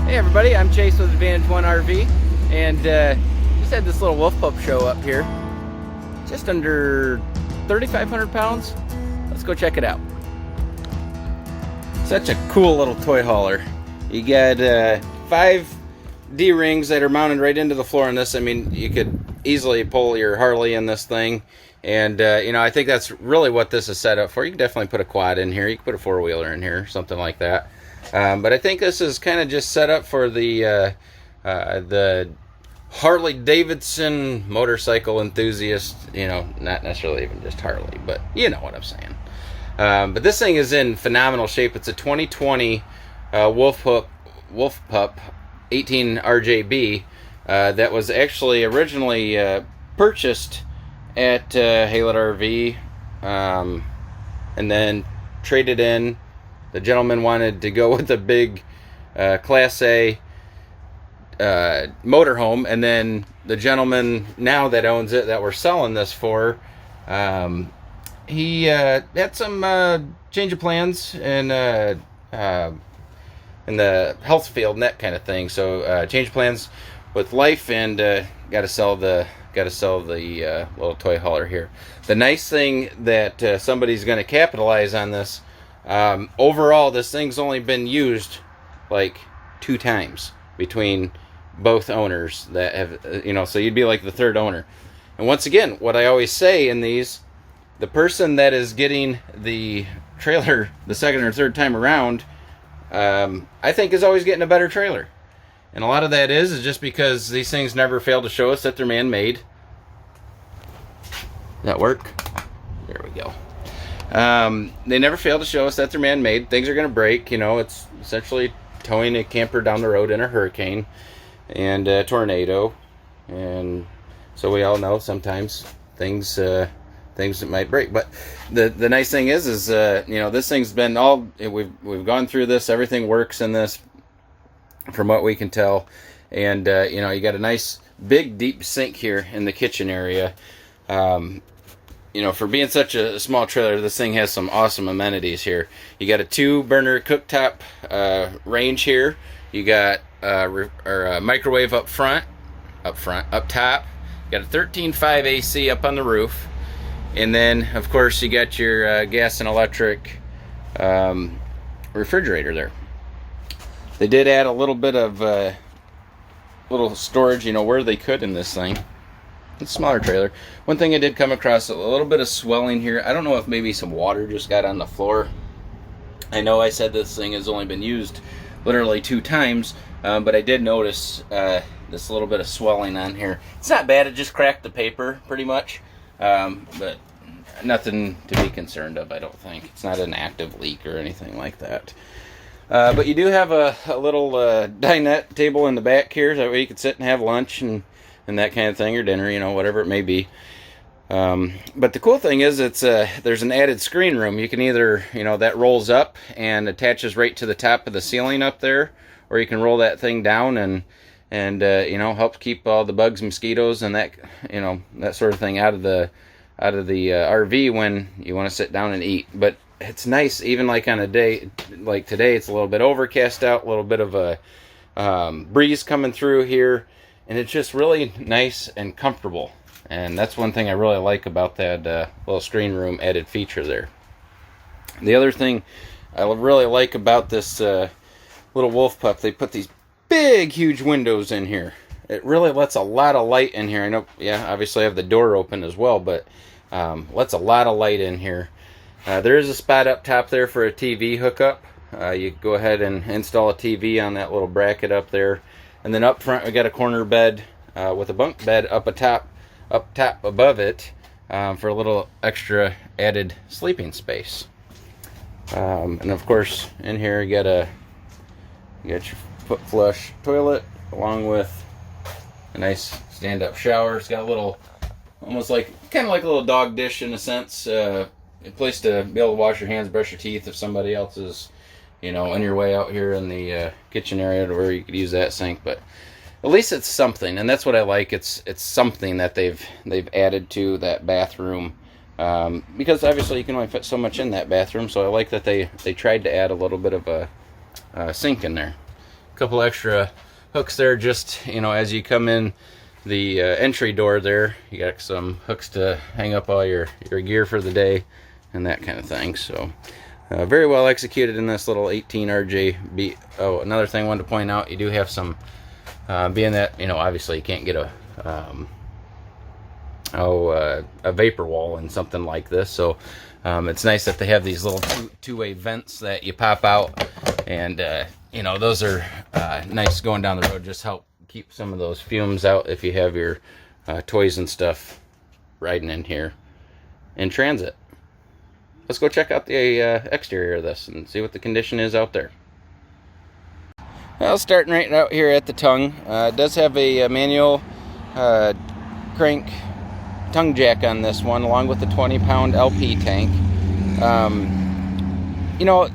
Hey everybody, I'm Chase with Advantage One RV, and just had this little wolf pup show up here. Just under 3,500 pounds. Let's go check it out. Such a cool little toy hauler. You got 5 D-rings that are mounted right into the floor in this. I mean, you could easily pull your Harley in this thing. And, you know, I think that's really what this is set up for. You can definitely put a quad in here. You can put a 4-wheeler in here, something like that. But I think this is kind of just set up for the Harley Davidson motorcycle enthusiast. You know, not necessarily even just Harley, but you know what I'm saying. But this thing is in phenomenal shape. It's a 2020 Wolf Pup 18 RJB that was actually originally purchased at HAULER RV and then traded in. The gentleman wanted to go with a big Class A motorhome, and then the gentleman now that owns it, that we're selling this for, he had some change of plans in the health field and that kind of thing. So change of plans with life, and got to sell the little toy hauler here. The nice thing that somebody's going to capitalize on this. Overall, this thing's only been used like 2 times between both owners that have, you know, so you'd be like the 3rd owner. And once again, what I always say in these, the person that is getting the trailer the 2nd or 3rd time around, I think is always getting a better trailer. And a lot of that is just because these things never fail to show us that they're man-made. That work? There we go. They never fail to show us that they're man-made. Things are going to break. You know, it's essentially towing a camper down the road in a hurricane and a tornado. And so we all know sometimes things that might break. But the nice thing is you know, this thing's been we've gone through this. Everything works in this from what we can tell. And, you know, you got a nice big deep sink here in the kitchen area. You know, for being such a small trailer, this thing has some awesome amenities here. You got a 2-burner cooktop range here. You got a microwave up top. You got a 13.5 AC up on the roof. And then, of course, you got your gas and electric refrigerator there. They did add a little bit of little storage, you know, where they could in this thing. It's a smaller trailer. One thing I did come across, a little bit of swelling here. I don't know if maybe some water just got on the floor. I know I said this thing has only been used literally 2 times, but I did notice this little bit of swelling on here. It's not bad, it just cracked the paper pretty much, but nothing to be concerned of, I don't think. It's not an active leak or anything like that. But you do have a little dinette table in the back here, so that way you can sit and have lunch and that kind of thing, or dinner, you know, whatever it may be. But the cool thing is there's an added screen room. You can either, you know, that rolls up and attaches right to the top of the ceiling up there, or you can roll that thing down and you know, help keep all the bugs, mosquitoes, and that, you know, that sort of thing out of the RV when you want to sit down and eat. But it's nice, even like on a day like today, it's a little bit overcast out, a little bit of a breeze coming through here. And it's just really nice and comfortable. And that's one thing I really like about that little screen room added feature there. The other thing I really like about this little wolf pup, they put these big, huge windows in here. It really lets a lot of light in here. I know, yeah, obviously I have the door open as well, but lets a lot of light in here. There is a spot up top there for a TV hookup. You go ahead and install a TV on that little bracket up there. And then up front, we got a corner bed with a bunk bed up top above it for a little extra added sleeping space. And of course, in here you got your foot flush toilet along with a nice stand-up shower. It's got a little, almost like, kind of like a little dog dish in a sense, a place to be able to wash your hands, brush your teeth if somebody else is, you know, on your way out here in the kitchen area to where you could use that sink. But at least it's something, and that's what I like. It's something that they've added to that bathroom, because obviously you can only fit so much in that bathroom. So I like that they tried to add a little bit of a sink in there. couple extra hooks there, just, you know, as you come in the entry door there, you got some hooks to hang up all your gear for the day and that kind of thing. So very well executed in this little 18 RJB. Oh, another thing I wanted to point out, you do have some, being that, you know, obviously you can't get a vapor wall in something like this, so it's nice that they have these little two-way vents that you pop out, and you know, those are nice going down the road, just help keep some of those fumes out if you have your toys and stuff riding in here in transit. Let's go check out the exterior of this and see what the condition is out there. Well, starting right out here at the tongue, it does have a manual crank tongue jack on this one, along with the 20-pound LP tank. You know,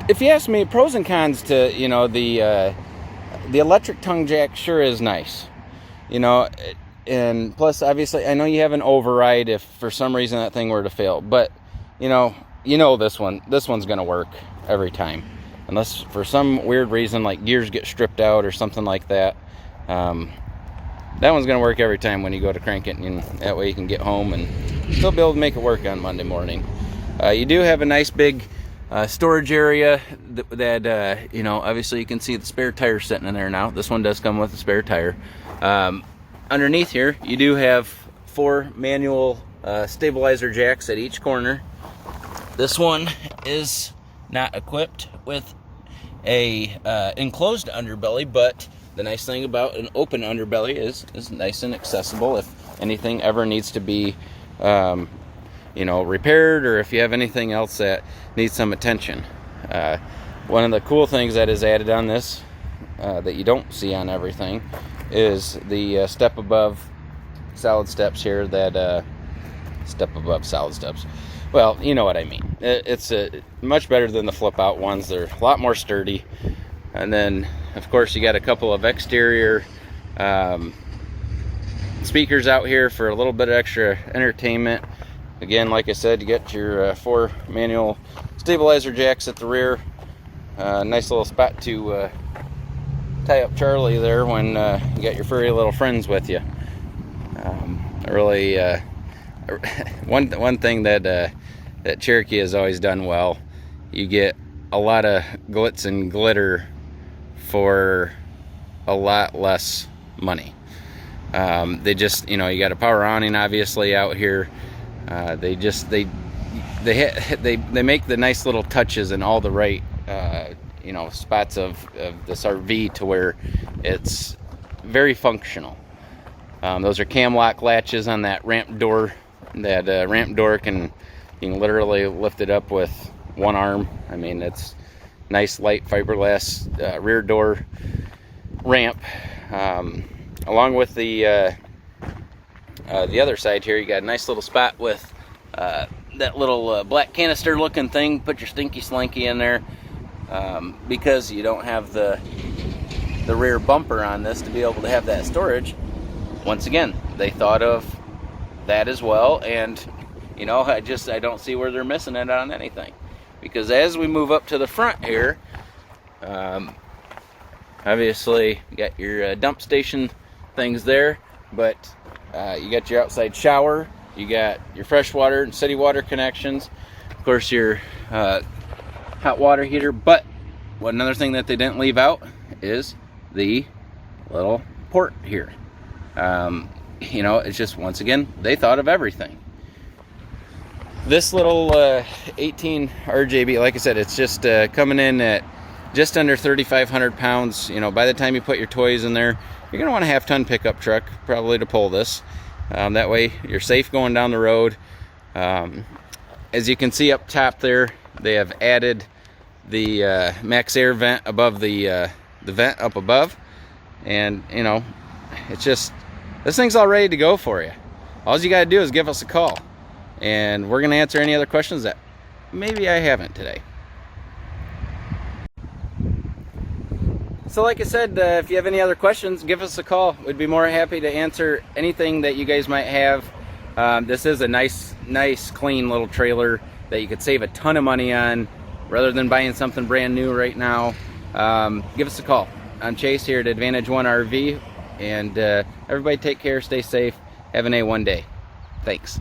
if you ask me, pros and cons to, you know, the electric tongue jack sure is nice, you know, and plus obviously I know you have an override if for some reason that thing were to fail, but you know this one's gonna work every time, unless for some weird reason like gears get stripped out or something like that. That one's gonna work every time when you go to crank it, and that way you can get home and still be able to make it work on Monday morning. You do have a nice big storage area that you know, obviously you can see the spare tire sitting in there now. This one does come with a spare tire. Underneath here you do have 4 manual stabilizer jacks at each corner. This one is not equipped with a enclosed underbelly, but the nice thing about an open underbelly is nice and accessible if anything ever needs to be you know, repaired, or if you have anything else that needs some attention. One of the cool things that is added on this that you don't see on everything is the step above solid steps here. That step above solid steps, well, you know what I mean. It's much better than the flip out ones. They're a lot more sturdy. And then of course you got a couple of exterior speakers out here for a little bit of extra entertainment. Again, like I said, you get your 4 manual stabilizer jacks at the rear. Nice little spot to tie up Charlie there when you got your furry little friends with you. Really, one thing that Cherokee has always done well, you get a lot of glitz and glitter for a lot less money. They just, you know, you got a power awning obviously out here. They make the nice little touches in all the right you know, spots of this RV to where it's very functional. Those are cam lock latches on that ramp door. That ramp door you can literally lift it up with one arm. I mean, it's nice light fiberglass rear door ramp. Along with the other side here, you got a nice little spot with that little black canister looking thing. Put your stinky slinky in there, because you don't have the rear bumper on this to be able to have that storage. Once again, they thought of that as well, and you know, I don't see where they're missing it on anything. Because as we move up to the front here, obviously you got your dump station things there, but you got your outside shower, you got your fresh water and city water connections, of course your hot water heater. But another thing that they didn't leave out is the little port here. You know, it's just, once again, they thought of everything. This little 18 RJB, like I said, it's just coming in at just under 3,500 pounds. You know, by the time you put your toys in there, you're gonna want a half-ton pickup truck probably to pull this. That way you're safe going down the road. As you can see up top there, they have added the max air vent above the vent up above, and you know, it's just, this thing's all ready to go for you. All you got to do is give us a call, and we're going to answer any other questions that maybe I haven't today. So like I said, if you have any other questions, give us a call. We'd be more happy to answer anything that you guys might have. This is a nice clean little trailer that you could save a ton of money on rather than buying something brand new right now. give us a call. I'm Chase here at Advantage One RV, and everybody take care, stay safe, have an A1 day. Thanks.